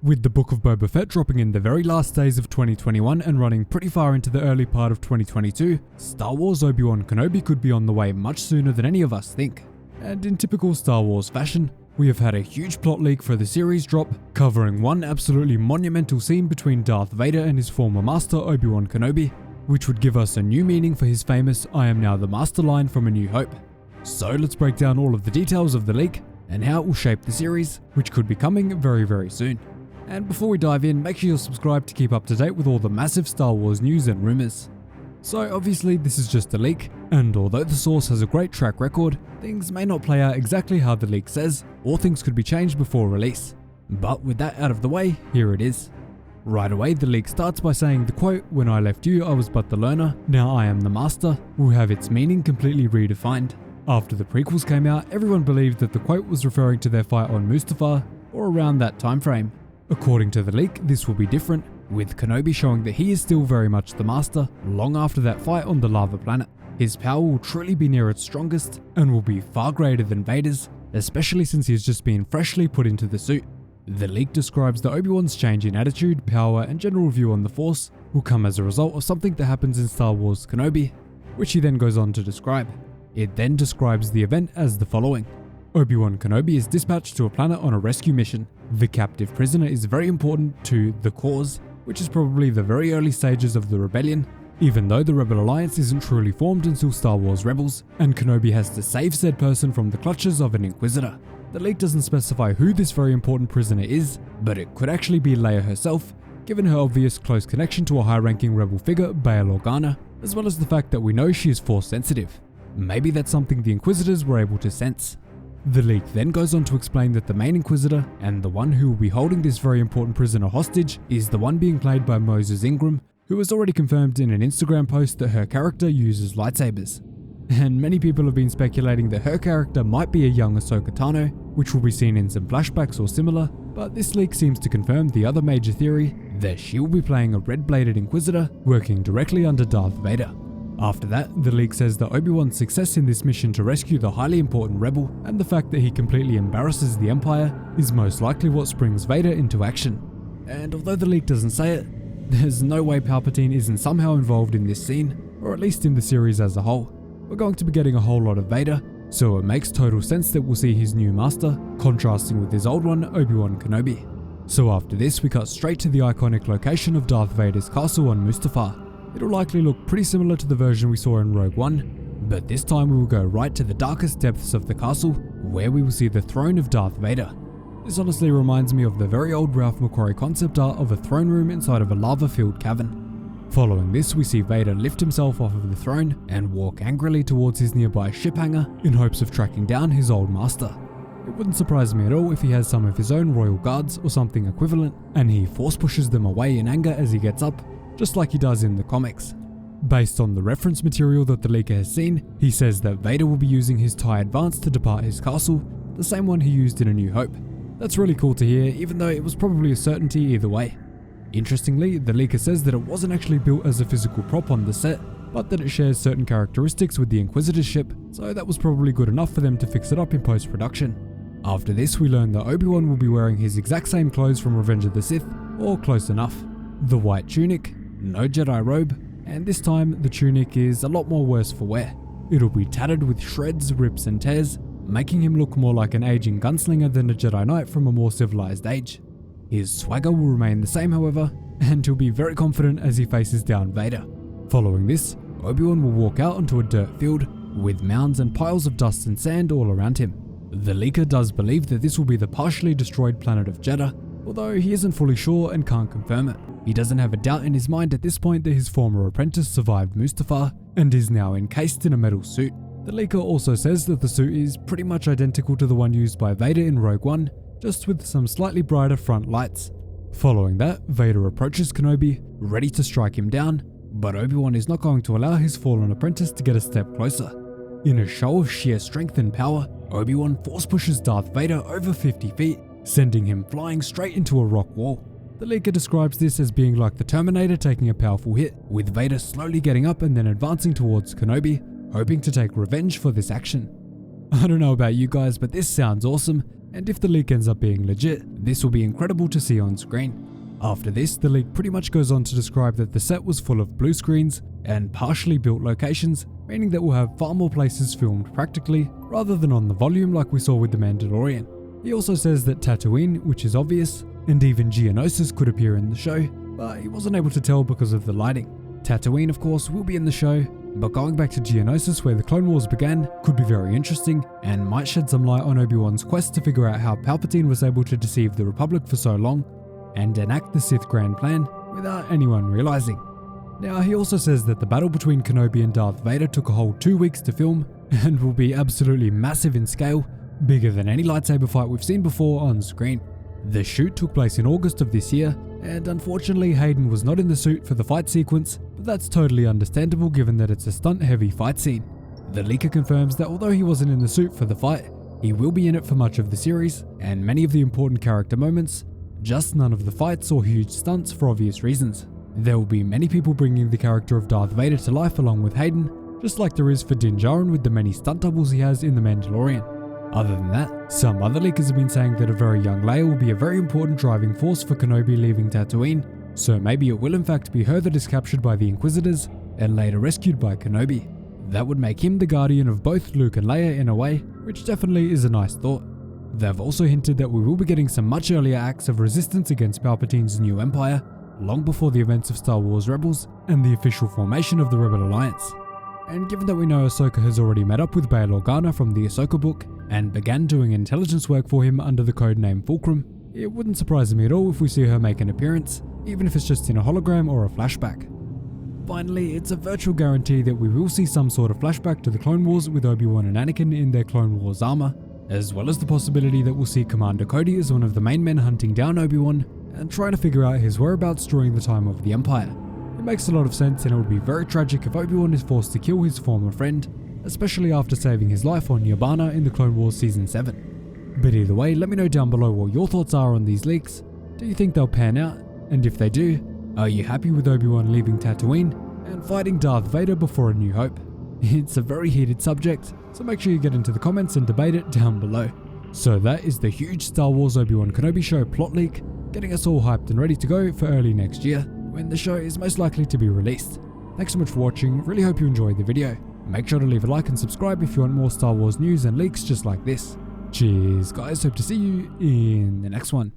With the Book of Boba Fett dropping in the very last days of 2021 and running pretty far into the early part of 2022, Star Wars Obi-Wan Kenobi could be on the way much sooner than any of us think. And in typical Star Wars fashion, we have had a huge plot leak for the series drop, covering one absolutely monumental scene between Darth Vader and his former master Obi-Wan Kenobi, which would give us a new meaning for his famous "I am now the master" line from A New Hope. So let's break down all of the details of the leak and how it will shape the series, which could be coming very soon. And before we dive in, make sure you're subscribed to keep up to date with all the massive Star Wars news and rumors. So obviously this is just a leak, and although the source has a great track record, things may not play out exactly how the leak says, or things could be changed before release. But with that out of the way, here it is. Right away, the leak starts by saying the quote, "When I left you, I was but the learner, now I am the master," will have its meaning completely redefined. After the prequels came out, everyone believed that the quote was referring to their fight on Mustafar, or around that time frame. According to the leak, this will be different, with Kenobi showing that he is still very much the master, long after that fight on the lava planet. His power will truly be near its strongest, and will be far greater than Vader's, especially since he has just been freshly put into the suit. The leak describes that Obi-Wan's change in attitude, power, and general view on the Force will come as a result of something that happens in Star Wars Kenobi, which he then goes on to describe. It then describes the event as the following. Obi-Wan Kenobi is dispatched to a planet on a rescue mission. The captive prisoner is very important to the cause, which is probably the very early stages of the rebellion, even though the Rebel Alliance isn't truly formed until Star Wars Rebels, and Kenobi has to save said person from the clutches of an Inquisitor. The leak doesn't specify who this very important prisoner is, but it could actually be Leia herself, given her obvious close connection to a high-ranking Rebel figure, Bail Organa, as well as the fact that we know she is Force sensitive. Maybe that's something the Inquisitors were able to sense. The leak then goes on to explain that the main Inquisitor, and the one who will be holding this very important prisoner hostage, is the one being played by Moses Ingram, who has already confirmed in an Instagram post that her character uses lightsabers. And many people have been speculating that her character might be a young Ahsoka Tano, which will be seen in some flashbacks or similar, but this leak seems to confirm the other major theory, that she will be playing a red-bladed Inquisitor working directly under Darth Vader. After that, the leak says that Obi-Wan's success in this mission to rescue the highly important rebel, and the fact that he completely embarrasses the Empire, is most likely what springs Vader into action. And although the leak doesn't say it, there's no way Palpatine isn't somehow involved in this scene, or at least in the series as a whole. We're going to be getting a whole lot of Vader, so it makes total sense that we'll see his new master, contrasting with his old one, Obi-Wan Kenobi. So after this, we cut straight to the iconic location of Darth Vader's castle on Mustafar. It'll likely look pretty similar to the version we saw in Rogue One, but this time we will go right to the darkest depths of the castle, where we will see the throne of Darth Vader. This honestly reminds me of the very old Ralph McQuarrie concept art of a throne room inside of a lava-filled cavern. Following this, we see Vader lift himself off of the throne and walk angrily towards his nearby ship hangar in hopes of tracking down his old master. It wouldn't surprise me at all if he has some of his own royal guards or something equivalent, and he force pushes them away in anger as he gets up, just like he does in the comics. Based on the reference material that the leaker has seen, he says that Vader will be using his TIE Advance to depart his castle, the same one he used in A New Hope. That's really cool to hear, even though it was probably a certainty either way. Interestingly, the leaker says that it wasn't actually built as a physical prop on the set, but that it shares certain characteristics with the Inquisitor's ship, so that was probably good enough for them to fix it up in post-production. After this, we learn that Obi-Wan will be wearing his exact same clothes from Revenge of the Sith, or close enough. The white tunic, no Jedi robe, and this time the tunic is a lot more worse for wear. It'll be tattered with shreds, rips and tears, making him look more like an aging gunslinger than a Jedi Knight from a more civilized age. His swagger will remain the same however, and he'll be very confident as he faces down Vader. Following this, Obi-Wan will walk out onto a dirt field, with mounds and piles of dust and sand all around him. The leaker does believe that this will be the partially destroyed planet of Jeddah, although he isn't fully sure and can't confirm it. He doesn't have a doubt in his mind at this point that his former apprentice survived Mustafar and is now encased in a metal suit. The leaker also says that the suit is pretty much identical to the one used by Vader in Rogue One, just with some slightly brighter front lights. Following that, Vader approaches Kenobi, ready to strike him down, but Obi-Wan is not going to allow his fallen apprentice to get a step closer. In a show of sheer strength and power, Obi-Wan force pushes Darth Vader over 50 feet, sending him flying straight into a rock wall. The leaker describes this as being like the Terminator taking a powerful hit, with Vader slowly getting up and then advancing towards Kenobi, hoping to take revenge for this action. I don't know about you guys, but this sounds awesome, and if the leak ends up being legit, this will be incredible to see on screen. After this, the leak pretty much goes on to describe that the set was full of blue screens and partially built locations, meaning that we'll have far more places filmed practically, rather than on the volume like we saw with The Mandalorian. He also says that Tatooine, which is obvious, and even Geonosis could appear in the show, but he wasn't able to tell because of the lighting. Tatooine, of course, will be in the show, but going back to Geonosis where the Clone Wars began could be very interesting and might shed some light on Obi-Wan's quest to figure out how Palpatine was able to deceive the Republic for so long and enact the Sith Grand Plan without anyone realizing. Now, he also says that the battle between Kenobi and Darth Vader took a whole 2 weeks to film and will be absolutely massive in scale, bigger than any lightsaber fight we've seen before on screen. The shoot took place in August of this year, and unfortunately Hayden was not in the suit for the fight sequence, but that's totally understandable given that it's a stunt-heavy fight scene. The leaker confirms that although he wasn't in the suit for the fight, he will be in it for much of the series and many of the important character moments, just none of the fights or huge stunts for obvious reasons. There will be many people bringing the character of Darth Vader to life along with Hayden, just like there is for Din Djarin with the many stunt doubles he has in The Mandalorian. Other than that, some other leakers have been saying that a very young Leia will be a very important driving force for Kenobi leaving Tatooine, so maybe it will in fact be her that is captured by the Inquisitors and later rescued by Kenobi. That would make him the guardian of both Luke and Leia in a way, which definitely is a nice thought. They've also hinted that we will be getting some much earlier acts of resistance against Palpatine's new empire, long before the events of Star Wars Rebels and the official formation of the Rebel Alliance. And given that we know Ahsoka has already met up with Bail Organa from the Ahsoka book and began doing intelligence work for him under the codename Fulcrum, it wouldn't surprise me at all if we see her make an appearance, even if it's just in a hologram or a flashback. Finally, it's a virtual guarantee that we will see some sort of flashback to the Clone Wars with Obi-Wan and Anakin in their Clone Wars armor, as well as the possibility that we'll see Commander Cody as one of the main men hunting down Obi-Wan and trying to figure out his whereabouts during the time of the Empire. It makes a lot of sense, and it would be very tragic if Obi-Wan is forced to kill his former friend, especially after saving his life on Yavana in the Clone Wars Season 7. But either way, let me know down below what your thoughts are on these leaks. Do you think they'll pan out? And if they do, are you happy with Obi-Wan leaving Tatooine and fighting Darth Vader before A New Hope? It's a very heated subject, so make sure you get into the comments and debate it down below. So that is the huge Star Wars Obi-Wan Kenobi show plot leak, getting us all hyped and ready to go for early next year, when the show is most likely to be released. Thanks so much for watching, really hope you enjoyed the video. Make sure to leave a like and subscribe if you want more Star Wars news and leaks just like this. Cheers guys, hope to see you in the next one.